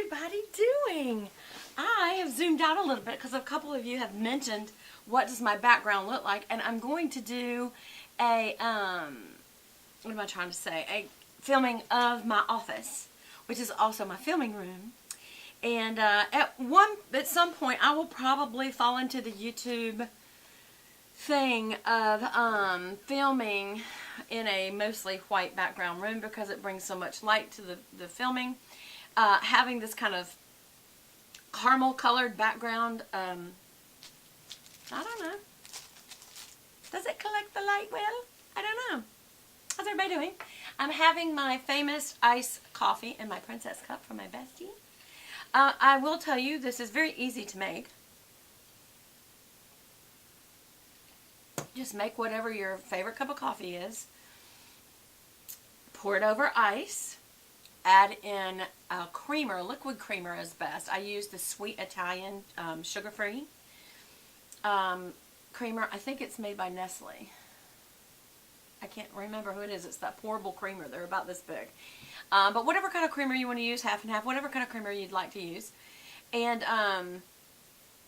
everybody doing? I have zoomed out a little bit because a couple of you have mentioned what does my background look like, and I'm going to do a, what am I trying to say, a filming of my office, which is also my filming room. And at some point I will probably fall into the YouTube thing of filming in a mostly white background room because it brings so much light to the filming. Having this kind of caramel colored background, I don't know. Does it collect the light well? I don't know. How's everybody doing? I'm having my famous iced coffee in my princess cup from my bestie. I will tell you, this is very easy to make. Just make whatever your favorite cup of coffee is. Pour it over ice. Add in a creamer. Liquid creamer is best. I use the Sweet Italian sugar-free creamer. I think it's made by Nestle. I can't remember who it is. It's that pourable creamer. They're about this big. But whatever kind of creamer you want to use, half and half, whatever kind of creamer you'd like to use. And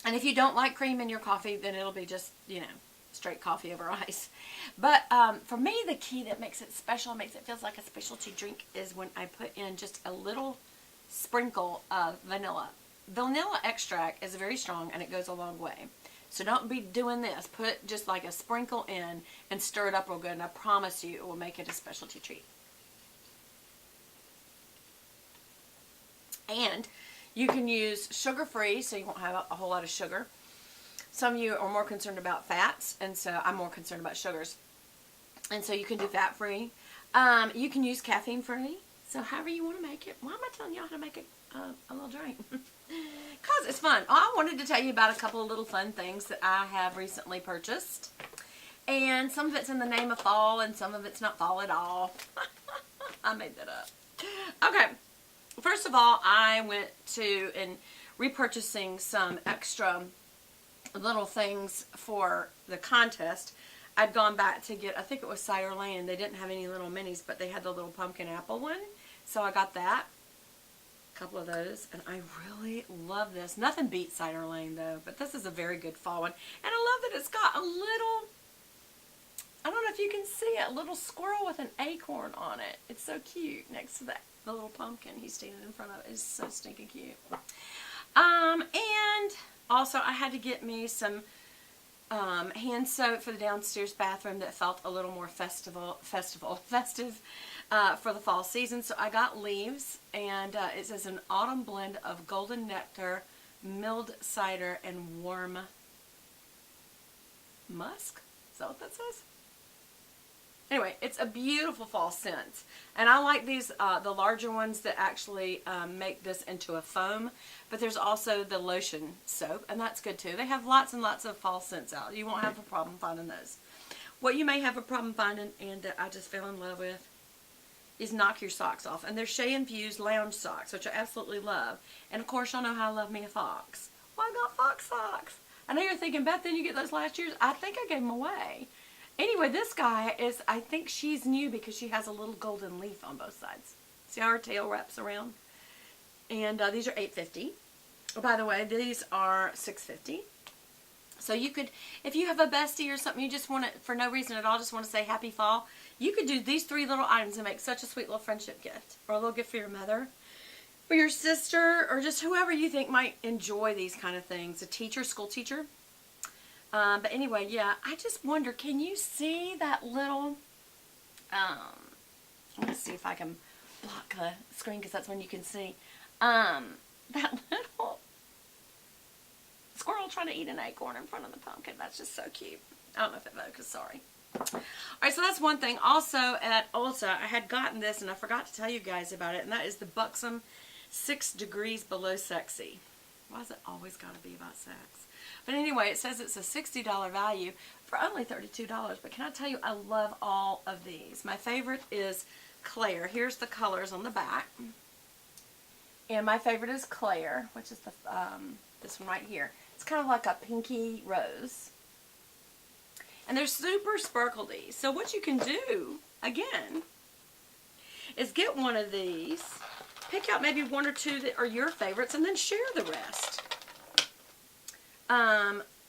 if you don't like cream in your coffee, then it'll be just, you know, straight coffee over ice. But for me, the key that makes it special, makes it feel like a specialty drink, is when I put in just a little sprinkle of vanilla. Vanilla extract is very strong and it goes a long way. So don't be doing this. Put just like a sprinkle in and stir it up real good, and I promise you it will make it a specialty treat. And you can use sugar-free, so you won't have a whole lot of sugar. Some of you are more concerned about fats, and so I'm more concerned about sugars. And so you can do fat-free. You can use caffeine-free. So however you want to make it. Why am I telling y'all how to make it a little drink? Because it's fun. I wanted to tell you about a couple of little fun things that I have recently purchased. And some of it's in the name of fall, and some of it's not fall at all. I made that up. Okay. First of all, I went to and repurchasing some extra little things for the contest. I'd gone back to get, I think it was Cider Lane. They didn't have any little minis, but they had the little pumpkin apple one. So I got that. A couple of those. And I really love this. Nothing beats Cider Lane though, but this is a very good fall one. And I love that it's got a little, I don't know if you can see it, a little squirrel with an acorn on it. It's so cute next to that. The little pumpkin he's standing in front of it is so stinking cute. And also I had to get me some hand soap for the downstairs bathroom that felt a little more festive for the fall season. So I got Leaves, and it says an autumn blend of golden nectar, milled cider, and warm musk. Is that what that says? Anyway, it's a beautiful fall scent. And I like these, the larger ones that actually make this into a foam. But there's also the lotion soap, and that's good too. They have lots and lots of fall scents out. You won't have a problem finding those. What you may have a problem finding, and that I just fell in love with, is Knock Your Socks Off. And they're Shea infused lounge socks, which I absolutely love. And of course, y'all know how I love me a fox. Well, I got fox socks. I know you're thinking, Beth, didn't you get those last year? I think I gave them away. Anyway, this guy is, I think she's new because she has a little golden leaf on both sides. See how her tail wraps around? And these are $8.50. Oh, by the way, these are $6.50. So you could, if you have a bestie or something, you just want to, for no reason at all, just want to say happy fall, you could do these 3 little items and make such a sweet little friendship gift. Or a little gift for your mother, for your sister, or just whoever you think might enjoy these kind of things. A teacher, school teacher. But anyway, yeah, I just wonder, can you see that little, let's see if I can block the screen because that's when you can see, that little squirrel trying to eat an acorn in front of the pumpkin. That's just so cute. I don't know if it focused, sorry. Alright, so that's one thing. Also, at Ulta, I had gotten this, and I forgot to tell you guys about it, and that is the Buxom 6 Degrees Below Sexy. Why has it always got to be about sex? But anyway, it says it's a $60 value for only $32. But can I tell you, I love all of these. My favorite is Claire. Here's the colors on the back. And my favorite is Claire, which is the this one right here. It's kind of like a pinky rose. And they're super sparkly. So what you can do, again, is get one of these, pick out maybe one or two that are your favorites and then share the rest.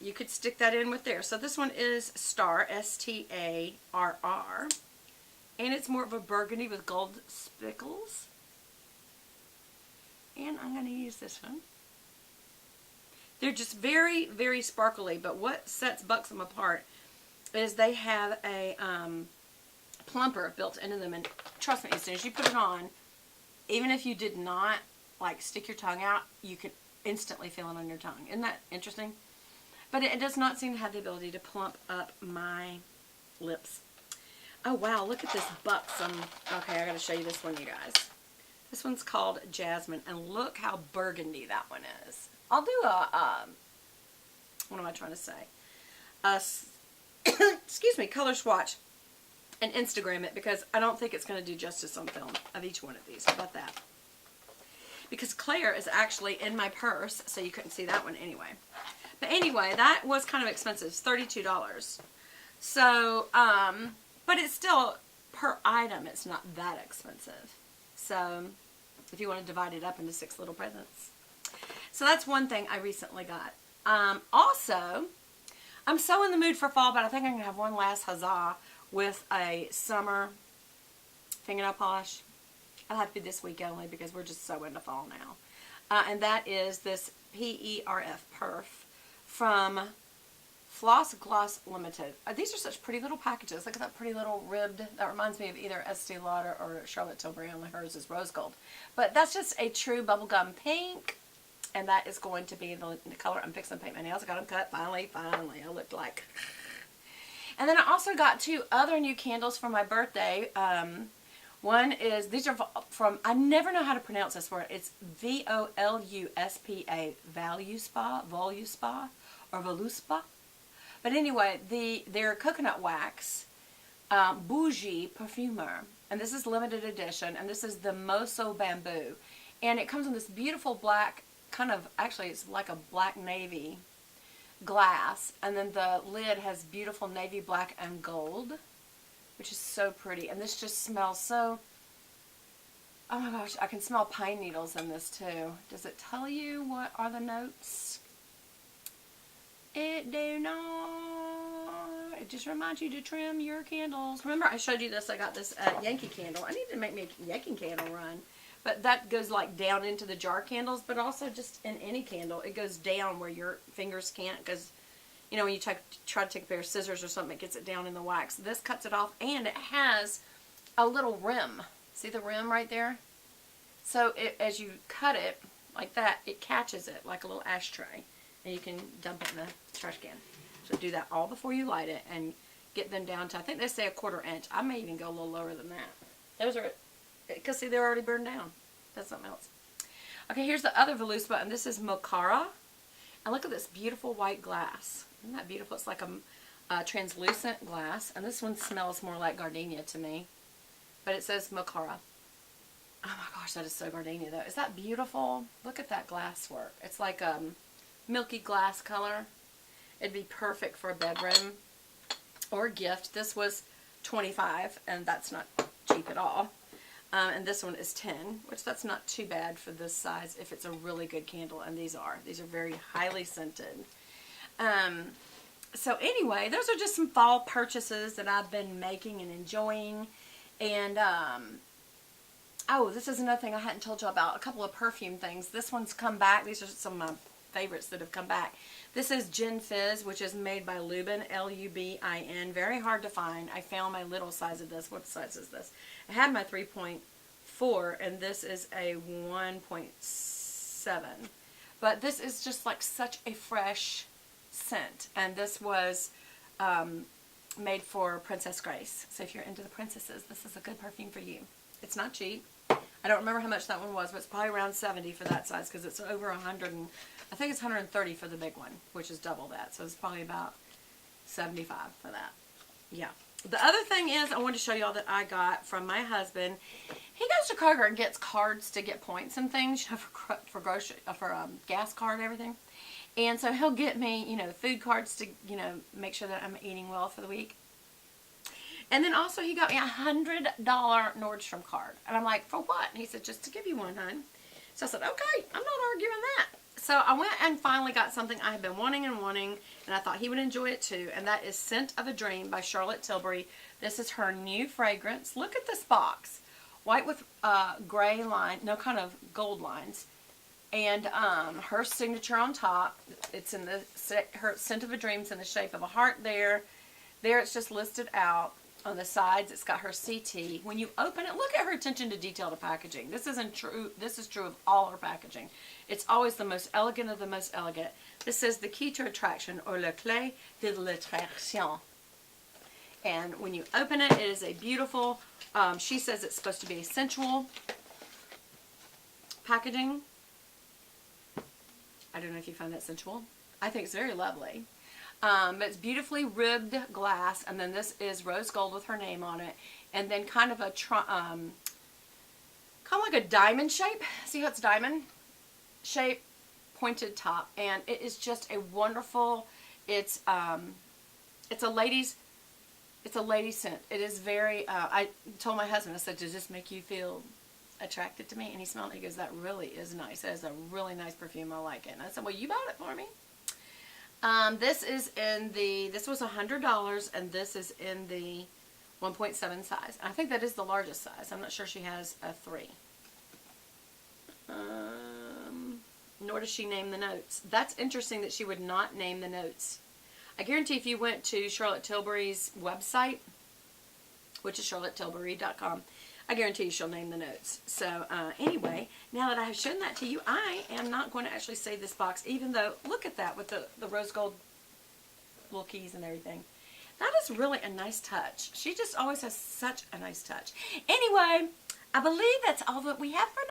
You could stick that in with there. So this one is Star, S-T-A-R-R. And it's more of a burgundy with gold spickles. And I'm going to use this one. They're just very, very sparkly. But what sets Buxom apart is they have a plumper built into them. And trust me, as soon as you put it on, even if you did not like stick your tongue out, you could instantly feel it on your tongue. Isn't that interesting? But it does not seem to have the ability to plump up my lips. Oh wow, look at this Buxom. Okay, I gotta show you this one, you guys. This one's called Jasmine, and look how burgundy that one is. I'll do a, what am I trying to say? Excuse me, color swatch and Instagram it, because I don't think it's going to do justice on film of each one of these. How about that? Because Claire is actually in my purse, so you couldn't see that one anyway. But anyway, that was kind of expensive. It's $32. So, but it's still, per item, it's not that expensive. So, if you want to divide it up into 6 little presents. So that's one thing I recently got. Also, I'm so in the mood for fall, but I think I'm going to have one last huzzah with a summer fingernail polish. I'll have to be this week only because we're just so into fall now. And that is this P-E-R-F, Perf, from Floss Gloss Limited. These are such pretty little packages. Look at that pretty little ribbed. That reminds me of either Estee Lauder or Charlotte Tilbury, only hers is rose gold. But that's just a true bubblegum pink. And that is going to be the color. I'm fixing to paint my nails. I got them cut. Finally. I looked like. And then I also got 2 other new candles for my birthday. One is, these are from, I never know how to pronounce this word. It's V-O-L-U-S-P-A, Voluspa, or Voluspa. But anyway, they're coconut wax bougie perfumer. And this is limited edition. And this is the Moso Bamboo. And it comes in this beautiful black, kind of, actually it's like a black navy glass, and then the lid has beautiful navy black and gold, which is so pretty. And this just smells so, oh my gosh, I can smell pine needles in this too. Does it tell you what are the notes? It do not. It just reminds you to trim your candles. Remember I showed you this, I got this Yankee candle. I need to make me a Yankee candle run. But that goes like down into the jar candles, but also just in any candle. It goes down where your fingers can't, because, you know, when you try to take a pair of scissors or something, it gets it down in the wax. This cuts it off, and it has a little rim. See the rim right there? So as you cut it like that, it catches it like a little ashtray, and you can dump it in the trash can. So do that all before you light it, and get them down to, I think they say 1/4 inch. I may even go a little lower than that. Those are, because see, they're already burned down. That's something else. Okay, here's the other Voluspa, and this is Mocara. And look at this beautiful white glass. Isn't that beautiful? It's like a translucent glass. And this one smells more like gardenia to me. But it says Mocara. Oh my gosh, that is so gardenia though. Is that beautiful? Look at that glass work. It's like a milky glass color. It'd be perfect for a bedroom or a gift. This was $25, and that's not cheap at all. And this one is $10, which that's not too bad for this size if it's a really good candle, and these are very highly scented. So anyway, those are just some fall purchases that I've been making and enjoying. And oh, this is another thing I hadn't told you about, a couple of perfume things. This one's come back. These are some of my favorites that have come back. This is Gin Fizz, which is made by Lubin, L-U-B-I-N. Very hard to find. I found my little size of this. What size is this? I had my 3.4, and this is a 1.7. But this is just like such a fresh scent. And this was made for Princess Grace. So if you're into the princesses, this is a good perfume for you. It's not cheap. I don't remember how much that one was, but it's probably around $70 for that size, because it's over 100, and I think it's $130 for the big one, which is double that. So it's probably about $75 for that. Yeah. The other thing is, I wanted to show y'all that I got from my husband. He goes to Kroger and gets cards to get points and things, you know, for grocery, for gas card and everything. And so he'll get me, you know, food cards to, you know, make sure that I'm eating well for the week. And then also he got me $100 Nordstrom card. And I'm like, for what? And he said, just to give you one, hon. So I said, okay, I'm not arguing that. So I went and finally got something I had been wanting, and I thought he would enjoy it too. And that is Scent of a Dream by Charlotte Tilbury. This is her new fragrance. Look at this box. White with gray line, no, kind of gold lines. And her signature on top. It's in her Scent of a Dream's in the shape of a heart there. There it's just listed out. On the sides, it's got her CT. When you open it, look at her attention to detail to packaging. This isn't true. This is true of all her packaging. It's always the most elegant of the most elegant. This says the key to attraction, or le clé de l'attraction. And when you open it, it is a beautiful, she says it's supposed to be a sensual packaging. I don't know if you find that sensual. I think it's very lovely. But it's beautifully ribbed glass, and then this is rose gold with her name on it, and then kind of a kind of like a diamond shape. See how it's diamond shape, pointed top, and it is just a wonderful. It's a ladies scent. It is very. I told my husband, I said, does this make you feel attracted to me? And he smelled it. He goes, that really is nice. That is a really nice perfume. I like it. And I said, well, you bought it for me. This is in the, this was $100, and this is in the 1.7 size. I think that is the largest size. I'm not sure she has a 3. Nor does she name the notes. That's interesting that she would not name the notes. I guarantee if you went to Charlotte Tilbury's website, which is charlottetilbury.com, I guarantee you she'll name the notes. So anyway, now that I have shown that to you, I am not going to actually save this box, even though, look at that with the rose gold little keys and everything. That is really a nice touch. She just always has such a nice touch. Anyway, I believe that's all that we have for now.